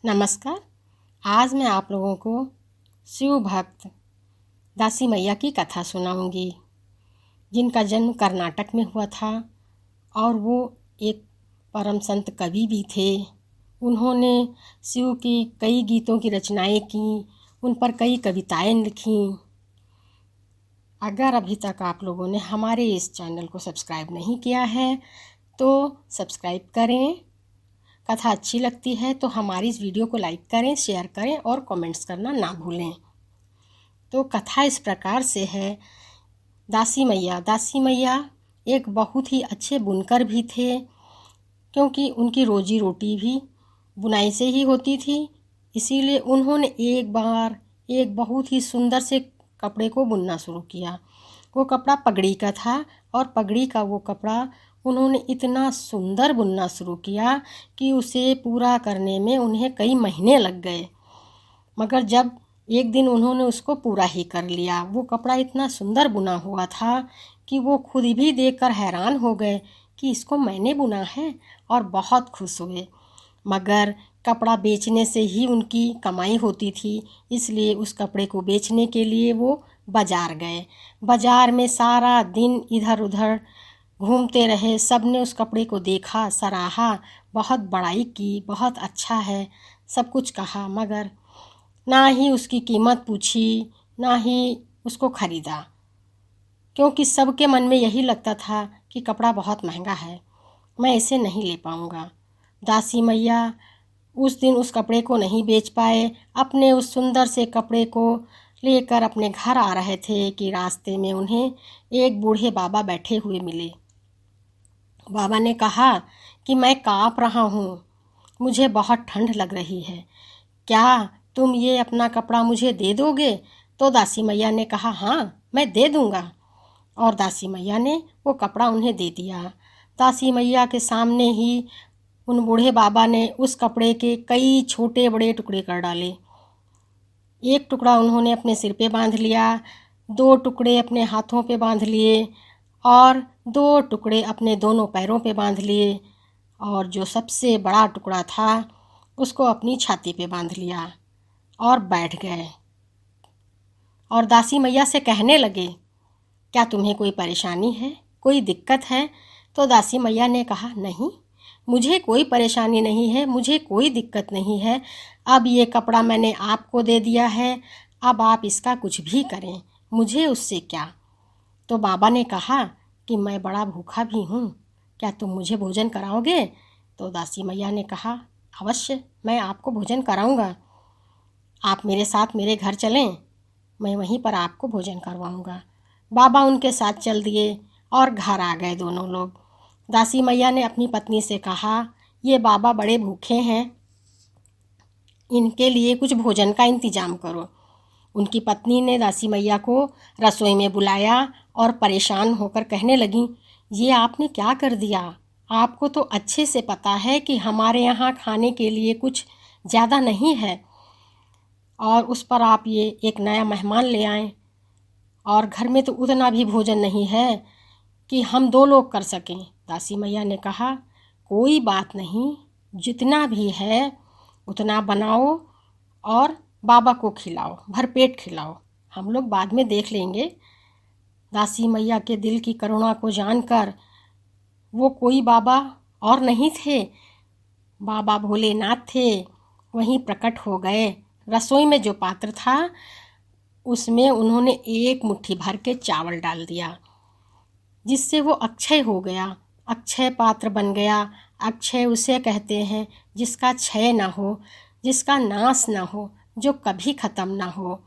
नमस्कार। आज मैं आप लोगों को शिव भक्त दासी मैया की कथा सुनाऊंगी, जिनका जन्म कर्नाटक में हुआ था और वो एक परम संत कवि भी थे। उन्होंने शिव की कई गीतों की रचनाएं की, उन पर कई कविताएं लिखी। अगर अभी तक आप लोगों ने हमारे इस चैनल को सब्सक्राइब नहीं किया है तो सब्सक्राइब करें। कथा अच्छी लगती है तो हमारी इस वीडियो को लाइक करें, शेयर करें और कमेंट्स करना ना भूलें। तो कथा इस प्रकार से है। दासी मैया एक बहुत ही अच्छे बुनकर भी थे, क्योंकि उनकी रोजी रोटी भी बुनाई से ही होती थी। इसीलिए उन्होंने एक बार एक बहुत ही सुंदर से कपड़े को बुनना शुरू किया। वो कपड़ा पगड़ी का था और पगड़ी का वो कपड़ा उन्होंने इतना सुंदर बुनना शुरू किया कि उसे पूरा करने में उन्हें कई महीने लग गए। मगर जब एक दिन उन्होंने उसको पूरा ही कर लिया, वो कपड़ा इतना सुंदर बुना हुआ था कि वो खुद भी देखकर हैरान हो गए कि इसको मैंने बुना है, और बहुत खुश हुए। मगर कपड़ा बेचने से ही उनकी कमाई होती थी, इसलिए उस कपड़े को बेचने के लिए वो बाज़ार गए। बाज़ार में सारा दिन इधर उधर घूमते रहे। सब ने उस कपड़े को देखा, सराहा, बहुत बड़ाई की, बहुत अच्छा है, सब कुछ कहा, मगर ना ही उसकी कीमत पूछी, ना ही उसको ख़रीदा, क्योंकि सबके मन में यही लगता था कि कपड़ा बहुत महंगा है, मैं इसे नहीं ले पाऊँगा। दासी मैया उस दिन उस कपड़े को नहीं बेच पाए। अपने उस सुंदर से कपड़े को लेकर अपने घर आ रहे थे कि रास्ते में उन्हें एक बूढ़े बाबा बैठे हुए मिले। बाबा ने कहा कि मैं काँप रहा हूँ, मुझे बहुत ठंड लग रही है, क्या तुम ये अपना कपड़ा मुझे दे दोगे? तो दासी मैया ने कहा, हाँ मैं दे दूँगा। और दासी मैया ने वो कपड़ा उन्हें दे दिया। दासी मैया के सामने ही उन बूढ़े बाबा ने उस कपड़े के कई छोटे बड़े टुकड़े कर डाले। एक टुकड़ा उन्होंने अपने सिर पे बांध लिया, 2 टुकड़े अपने हाथों पे बांध लिए और 2 टुकड़े अपने दोनों पैरों पे बांध लिए, और जो सबसे बड़ा टुकड़ा था उसको अपनी छाती पे बांध लिया और बैठ गए। और दासी मैया से कहने लगे, क्या तुम्हें कोई परेशानी है, कोई दिक्कत है? तो दासी मैया ने कहा, नहीं मुझे कोई परेशानी नहीं है, मुझे कोई दिक्कत नहीं है। अब ये कपड़ा मैंने आपको दे दिया है, अब आप इसका कुछ भी करें, मुझे उससे क्या। तो बाबा ने कहा कि मैं बड़ा भूखा भी हूँ, क्या तुम मुझे भोजन कराओगे? तो दासी मैया ने कहा, अवश्य मैं आपको भोजन कराऊँगा, आप मेरे साथ मेरे घर चलें, मैं वहीं पर आपको भोजन करवाऊँगा। बाबा उनके साथ चल दिए और घर आ गए दोनों लोग। दासी मैया ने अपनी पत्नी से कहा, ये बाबा बड़े भूखे हैं, इनके लिए कुछ भोजन का इंतज़ाम करो। उनकी पत्नी ने दासी मैया को रसोई में बुलाया और परेशान होकर कहने लगी, ये आपने क्या कर दिया? आपको तो अच्छे से पता है कि हमारे यहाँ खाने के लिए कुछ ज़्यादा नहीं है, और उस पर आप ये एक नया मेहमान ले आए, और घर में तो उतना भी भोजन नहीं है कि हम 2 लोग कर सकें। दासी मैया ने कहा, कोई बात नहीं, जितना भी है उतना बनाओ और बाबा को खिलाओ, भरपेट खिलाओ, हम लोग बाद में देख लेंगे। दासी मैया के दिल की करुणा को जानकर वो कोई बाबा और नहीं थे, बाबा भोलेनाथ थे, वहीं प्रकट हो गए। रसोई में जो पात्र था उसमें उन्होंने एक मुट्ठी भर के चावल डाल दिया, जिससे वो अक्षय हो गया, अक्षय पात्र बन गया। अक्षय उसे कहते हैं जिसका क्षय ना हो, जिसका नाश ना हो, जो कभी ख़त्म ना हो।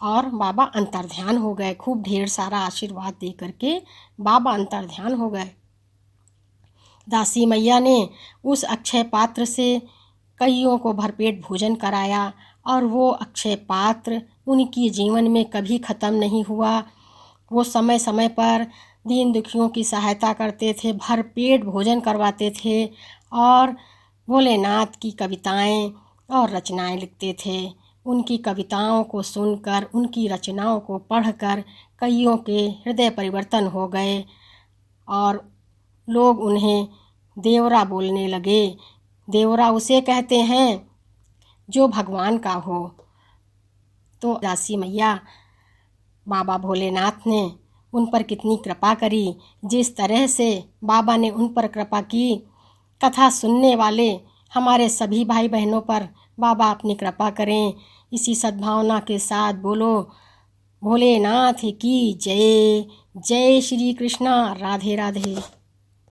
और बाबा अंतर्ध्यान हो गए, खूब ढेर सारा आशीर्वाद दे करके बाबा अंतर्ध्यान हो गए। दासी मैया ने उस अक्षय पात्र से कईयों को भरपेट भोजन कराया, और वो अक्षय पात्र उनकी जीवन में कभी ख़त्म नहीं हुआ। वो समय समय पर दीन दुखियों की सहायता करते थे, भरपेट भोजन करवाते थे, और भोलेनाथ की कविताएं और रचनाएं लिखते थे। उनकी कविताओं को सुनकर, उनकी रचनाओं को पढ़कर कईयों के हृदय परिवर्तन हो गए, और लोग उन्हें देवरा बोलने लगे। देवरा उसे कहते हैं जो भगवान का हो। तो दासी मैया बाबा भोलेनाथ ने उन पर कितनी कृपा करी। जिस तरह से बाबा ने उन पर कृपा की, कथा सुनने वाले हमारे सभी भाई बहनों पर बाबा अपनी कृपा करें। इसी सद्भावना के साथ बोलो भोलेनाथ की जय। जय श्री कृष्णा। राधे राधे।